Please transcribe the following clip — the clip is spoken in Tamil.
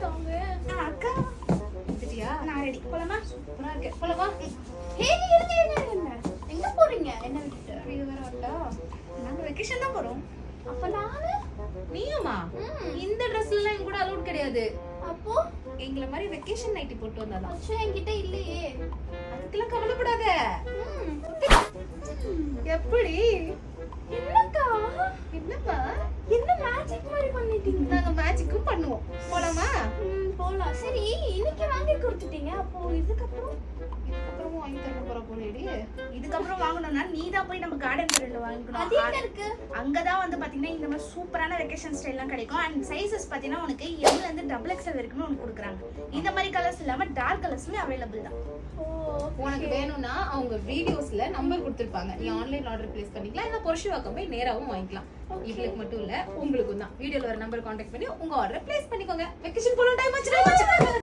தாங்க. அக்கா சரியா? நான் ரெடி. போலாமா? சூப்பரா இருக்கு. போலாமா? ஹே இருங்க. எங்க போறீங்க? என்ன விட்டுட்டு? இது வர வரட்டா? நாங்க வெக்கேஷன் தான் போறோம். அப்ப நானு நீயுமா? ம். இந்த ட்ரெஸ்ல எல்லாம் என் கூட அலௌட் கிடையாது. அப்போ எங்கள மாதிரி வெக்கேஷன் நைட்டி போட்டு வந்தாதான். அச்சோ என்கிட்ட இல்லையே. அதுக்கெல்லாம் கவலைப்படாத. ம். எப்படி? என்னக்கா? என்னப்பா? என்ன மேஜிக் மாதிரி பண்ணிட்டீங்க? நாங்க மேஜிக்கும் பண்ணுவோம். போலாமா? போலாம். சரி இன்னைக்கு வாங்கி கொடுத்துட்டீங்க. அப்போ இதுக்கப்புறம் இதுக்கப்புறமும் வாங்கி தர போற போலடி. இதுக்கப்புறம் வாங்கணும்னா நீ தான் போய் நம்ம கார்டன் கடையில வாங்கணும். அது எங்க இருக்கு? அங்கதான் வந்து பாத்தீங்கன்னா இந்த மாதிரி சூப்பரான வெக்கேஷன் ஸ்டைல்லாம் கிடைக்கும். அண்ட் சைஸஸ் பாத்தீங்கன்னா உனக்கு எம்ல இருந்து டபுள் எக்ஸ்எல் வரைக்கும் உனக்கு கொடுக்குறாங்க. இந்த மாதிரி கலர்ஸ் இல்லாம டார்க் கலர்ஸ்மே அவைலபிள் தான். உனக்கு வேணும்னா அவங்க வீடியோஸ்ல நம்பர் கொடுத்திருப்பாங்க. நீ ஆன்லைன் ஆர்டர் பிளேஸ் பண்ணிக்கலாம். இல்ல பொருஷுவாக்கம் போய் நேராவும் வாங்கிக்கலாம். இவளுக்கு மட்டும் இல்ல உங்களுக்கும் தான். வீடியோல வர நம்பர் கான்டாக்ட் பண்ணி உங்க ஆர்டர் பிளேஸ் பண்ணிக்கோங்க. வெக்கேஷன் போற டைம் ஆச்சு.